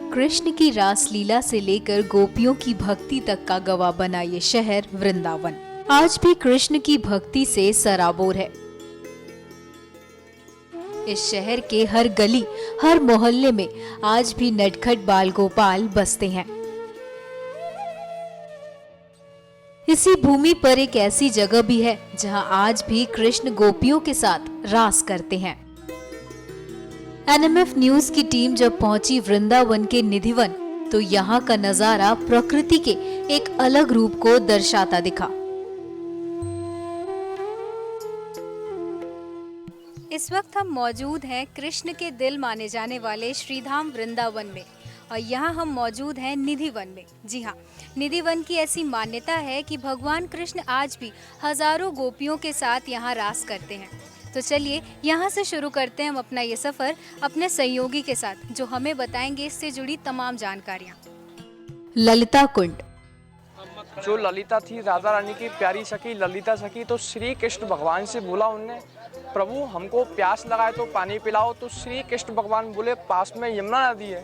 कृष्ण की रासलीला से लेकर गोपियों की भक्ति तक का गवाह बना ये शहर वृंदावन आज भी कृष्ण की भक्ति से सराबोर है। इस शहर के हर गली, हर मोहल्ले में आज भी नटखट बाल गोपाल बसते हैं। इसी भूमि पर एक ऐसी जगह भी है जहां आज भी कृष्ण गोपियों के साथ रास करते हैं। एनएमएफ न्यूज की टीम जब पहुंची वृंदावन के निधिवन, तो यहाँ का नजारा प्रकृति के एक अलग रूप को दर्शाता दिखा। इस वक्त हम मौजूद हैं कृष्ण के दिल माने जाने वाले श्रीधाम वृंदावन में और यहाँ हम मौजूद हैं निधिवन में। जी हाँ, निधिवन की ऐसी मान्यता है कि भगवान कृष्ण आज भी हजारों गोपियों के साथ यहाँ रास करते हैं। तो चलिए यहाँ से शुरू करते हैं हम अपना ये सफर अपने सहयोगी के साथ, जो हमें बताएंगे इससे जुड़ी तमाम जानकारियाँ। ललिता कुंड। जो ललिता थी, राधा रानी की प्यारी सखी ललिता सखी, तो श्री कृष्ण भगवान से बोला उनने, प्रभु हमको प्यास लगाए तो पानी पिलाओ। तो श्री कृष्ण भगवान बोले, पास में यमुना नदी है,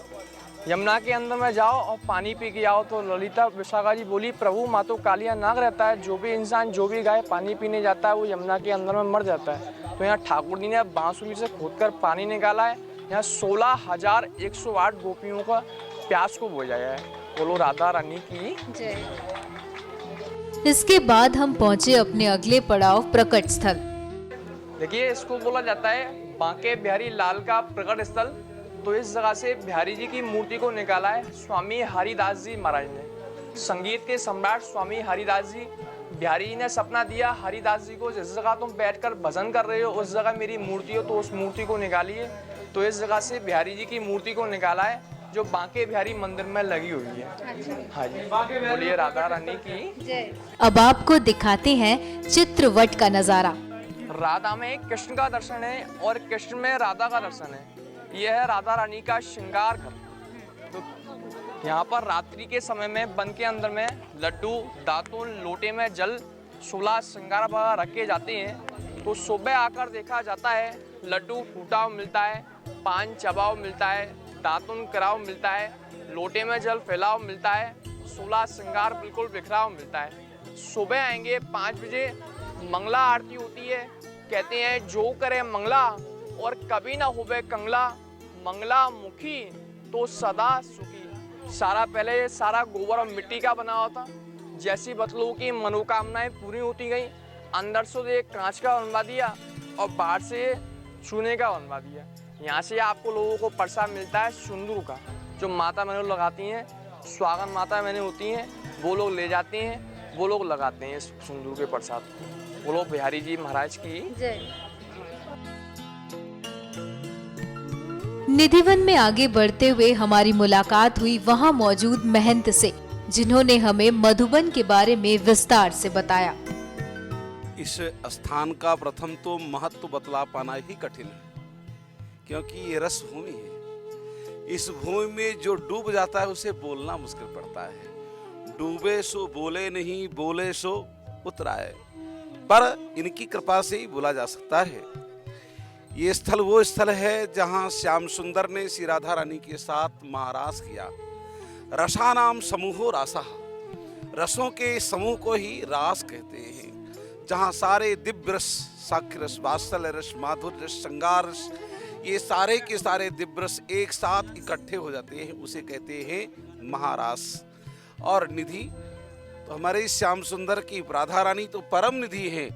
यमुना के अंदर में जाओ और पानी पी के आओ। तो ललिता विशाखा जी बोली, प्रभु माँ तो कालिया नाग रहता है, जो भी इंसान जो भी गाय पानी पीने जाता है वो यमुना के अंदर में मर जाता है। तो यहाँ ठाकुर जी ने बांसुरी से खोदकर पानी निकाला है। यहाँ 16,108 गोपियों का प्यास को बुझाया है। बोलो राधा रानी की जय। इसके बाद हम पहुँचे अपने अगले पड़ाव प्रकट स्थल। देखिए, इसको बोला जाता है बांके बिहारी लाल का प्रकट स्थल। तो इस जगह से बिहारी जी की मूर्ति को निकाला है स्वामी हरिदास जी महाराज ने। संगीत के सम्राट स्वामी हरिदास जी, बिहारी जी ने सपना दिया हरिदास जी को, जिस जगह तुम बैठकर भजन कर रहे हो उस जगह मेरी मूर्ति हो, तो उस मूर्ति को निकालिए। तो इस जगह से बिहारी जी की मूर्ति को निकाला है, जो बांके बिहारी मंदिर में लगी हुई है। अच्छा। हाँ जी, बोलिए राधा रानी की जय। अब आपको दिखाते हैं चित्रवट का नजारा। राधा में कृष्ण का दर्शन है और कृष्ण में राधा का दर्शन है। यह है राधा रानी का श्रृंगार घर। तो यहाँ पर रात्रि के समय में वन के अंदर में लड्डू, दातुन, लोटे में जल, 16 श्रृंगार वगैरह रखे जाते हैं। तो सुबह आकर देखा जाता है लड्डू फूटा मिलता है, पान चबाव मिलता है, दातुन कराव मिलता है, लोटे में जल फैलाव मिलता है, 16 श्रृंगार बिल्कुल बिखराव मिलता है। सुबह आएंगे 5 बजे, मंगला आरती होती है। कहते हैं जो करे मंगला और कभी ना होवे कंगला, मंगला मुखी तो सदा सुखी। सारा गोबर और मिट्टी का बना हुआ था। जैसी बतलों की मनोकामनाएं पूरी होती गई, अंदर से एक कांच का बनवा दिया और बाहर से चूने का बनवा दिया। यहाँ से आपको लोगों को प्रसाद मिलता है सिंदूर का, जो माता मैंने लगाती हैं, स्वागत माता मैंने होती हैं, वो लोग ले जाते हैं, वो लोग लगाते हैं सिंदूर के प्रसाद को। बोलो बिहारी जी महाराज की जय। निधिवन में आगे बढ़ते हुए हमारी मुलाकात हुई वहां मौजूद महंत से, जिन्होंने हमें मधुबन के बारे में विस्तार से बताया। इस स्थान का प्रथम तो महत्व बतला पाना ही कठिन है, क्योंकि ये रस भूमि है। इस भूमि में जो डूब जाता है उसे बोलना मुश्किल पड़ता है। डूबे सो बोले नहीं, बोले सो उतराए, पर इनकी कृपा से ही बोला जा सकता है। ये स्थल वो स्थल है जहाँ श्याम सुंदर ने श्री राधा रानी के साथ महारास किया। रसानाम समूहो रासा, रसों के समूह को ही रास कहते हैं। जहाँ सारे दिव्य रस, साक्ष्य रस, वात्सल्य रस, माधुर्य रस, श्रृंगार रस, ये सारे के सारे दिव्य रस एक साथ इकट्ठे हो जाते हैं, उसे कहते हैं महारास। और निधि तो हमारे श्याम सुंदर की राधा रानी तो परम निधि है।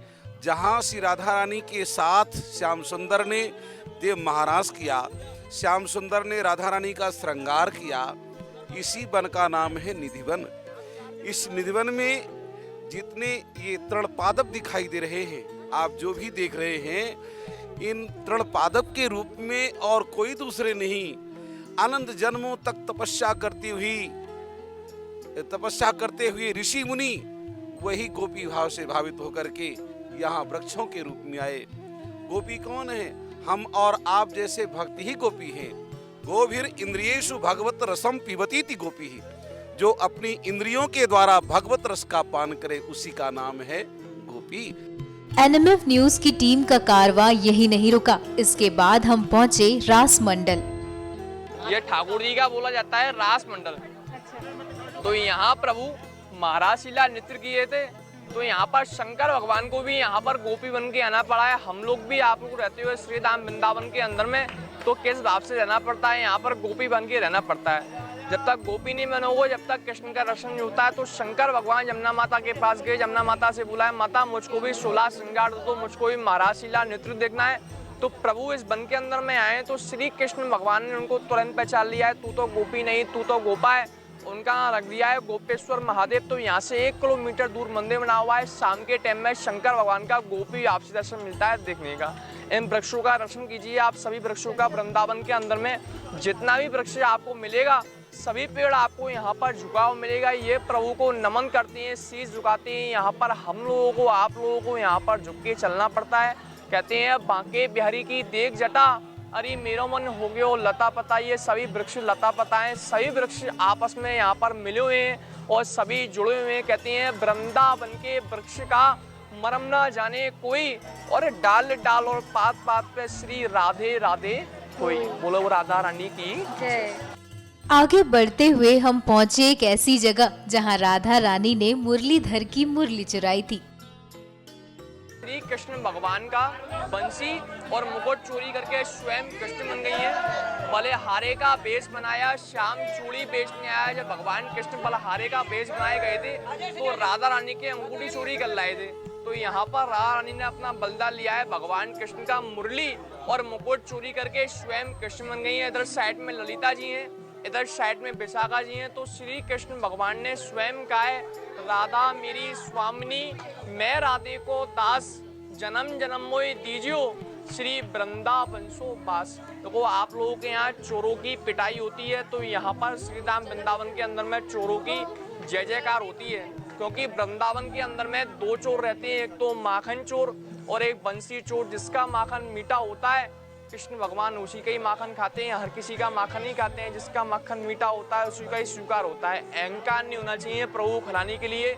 जहाँ श्री राधा रानी के साथ श्याम सुंदर ने देव महारास किया, श्याम सुंदर ने राधा रानी का श्रृंगार किया, इसी वन का नाम है निधिवन। इस निधिवन में जितने ये तृणपादप दिखाई दे रहे हैं, आप जो भी देख रहे हैं, इन तृणपादप के रूप में और कोई दूसरे नहीं, अनंत जन्मों तक तपस्या करते हुए ऋषि मुनि वही गोपी भाव से भावित होकर के यहाँ वृक्षों के रूप में आए। गोपी कौन है? हम और आप जैसे भक्ति ही गोपी हैं। गोभिर इंद्रियेषु भगवत रसम पिबतीति गोपी ही, जो अपनी इंद्रियों के द्वारा भगवत रस का पान करे, उसी का नाम है गोपी। एनएमएफ न्यूज की टीम का कारवां यही नहीं रुका। इसके बाद हम पहुंचे रास मंडल। ये ठाकुर जी का बोला जाता है रास मंडल। तो यहाँ प्रभु महाराज लीला नृत्य किए थे, तो यहाँ पर शंकर भगवान को भी यहाँ पर गोपी बन के आना पड़ा है। हम लोग भी आप लोग रहते हुए श्री धाम वृंदावन के अंदर में तो किस भाव से रहना पड़ता है, यहाँ पर गोपी बन के रहना पड़ता है। जब तक गोपी नहीं बनोगे, जब तक कृष्ण का दर्शन नहीं होता है। तो शंकर भगवान यमुना माता के पास गए, यमुना माता से बोला है माता मुझको भी 16 श्रृंगार दो, मुझको भी महाराज लीला नृत्य देखना है। तो प्रभु इस वन के अंदर में आए तो श्री कृष्ण भगवान ने उनको तुरंत पहचान लिया है, तू तो गोपी नहीं, तू तो गोपा है। उनका रख दिया है गोपेश्वर महादेव। तो यहाँ से 1 किलोमीटर दूर मंदिर बना हुआ है। शाम के टाइम में शंकर भगवान का गोपी आपसी दर्शन मिलता है देखने का। इन वृक्षों का दर्शन कीजिए आप, सभी वृक्षों का वृंदावन के अंदर में जितना भी वृक्ष आपको मिलेगा, सभी पेड़ आपको यहाँ पर झुकाव मिलेगा। ये प्रभु को नमन करते हैं, शीश झुकाते हैं। यहाँ पर हम लोगों को, आप लोगों को यहाँ पर झुक के चलना पड़ता है। कहते हैं बांके बिहारी की देख जटा, अरे मेरो मन हो गयो लता पता। ये सभी वृक्ष लता पता है, सभी वृक्ष आपस में यहाँ पर मिले हुए हैं और सभी जुड़े हुए हैं। कहते हैं वृंदावन के वृक्ष का मरम ना जाने कोई, और डाल डाल और पात पात पे श्री राधे राधे कोई। बोलो राधा रानी की जय। आगे बढ़ते हुए हम पहुंचे एक ऐसी जगह जहां राधा रानी ने मुरलीधर की मुरली चुराई थी। श्री कृष्ण भगवान का बंसी और मुकुट चोरी करके स्वयं कृष्ण बन गई है। बलिहारे का वेश बनाया, श्याम चूड़ी बेचने आया। जब भगवान कृष्ण बलिहारे का वेश बनाए गए थे तो राधा रानी के अंगूठी चोरी कर लाए थे। तो यहाँ पर राधा रानी ने अपना बलिदान लिया है, भगवान कृष्ण का मुरली और मुकुट चोरी करके स्वयं कृष्ण बन गई है। इधर साइड में ललिता जी हैं, इधर साइड में विशाखा जी हैं। तो श्री कृष्ण भगवान ने स्वयं कहा है राधा मेरी स्वामिनी, मैं राधे को दास, जन्म जन्म मोय दीजियो श्री वृंदावन सो बास। देखो आप लोगों के यहाँ चोरों की पिटाई होती है, तो यहाँ पर श्री धाम वृंदावन के अंदर में चोरों की जय जयकार होती है। क्योंकि वृंदावन के अंदर में 2 चोर रहते हैं, एक तो माखन चोर और एक बंसी चोर। जिसका माखन मीठा होता है कृष्ण भगवान उसी का ही माखन खाते हैं, हर किसी का माखन नहीं खाते हैं। जिसका माखन मीठा होता है उसी का ही स्वीकार होता है। अहंकार नहीं होना चाहिए प्रभु खिलाने के लिए,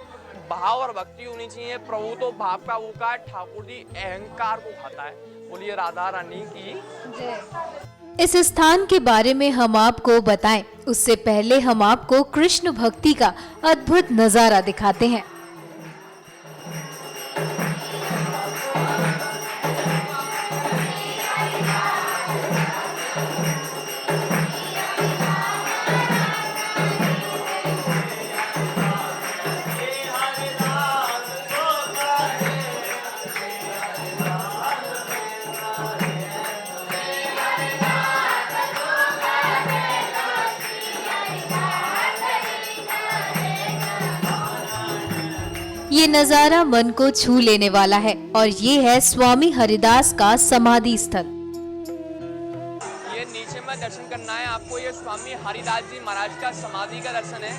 भाव और भक्ति होनी चाहिए। प्रभु तो भाव का वो का, ठाकुर जी अहंकार को खाता है। बोलिए राधा रानी की जय। इस स्थान के बारे में हम आपको बताएं, उससे पहले हम आपको कृष्ण भक्ति का अद्भुत नजारा दिखाते हैं। ये नजारा मन को छू लेने वाला है और ये है स्वामी हरिदास का समाधि स्थल। ये नीचे में दर्शन करना है आपको, ये स्वामी हरिदास जी महाराज का समाधि का दर्शन है।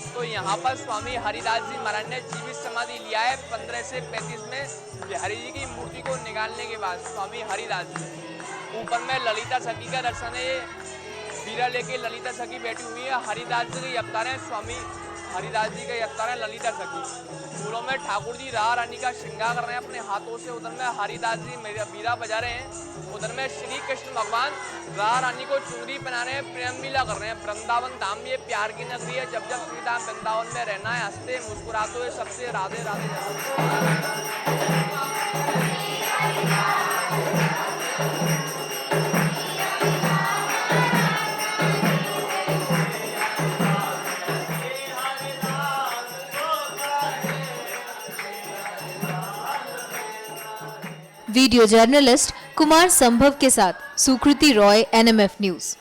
तो यहाँ पर स्वामी हरिदास जी महाराज ने जीवित समाधि लिया है 15 से 35 में बिहारी जी की मूर्ति को निकालने के बाद। स्वामी हरिदास जी ऊपर में ललिता सखी का दर्शन है, वीरा लेके ललिता सखी बैठी हुई है। हरिदास जी के अवतार है, स्वामी हरिदास जी के अवतार है ललिता सखी। फूलों में ठाकुर जी राधा रानी का श्रृंगार कर रहे हैं अपने हाथों से। उधर में हरिदास जी वीरा बजा रहे हैं, उधर में श्री कृष्ण भगवान राधा रानी को चुनरी पहना रहे हैं, प्रेम लीला कर रहे हैं। वृंदावन धाम ये प्यार की नगरी है। जब जब श्री धाम वृंदावन में रहना है, हंसते मुस्कुराते हुए सबसे राधे राधे। वीडियो जर्नलिस्ट कुमार संभव के साथ सुकृति रॉय, NMF न्यूज।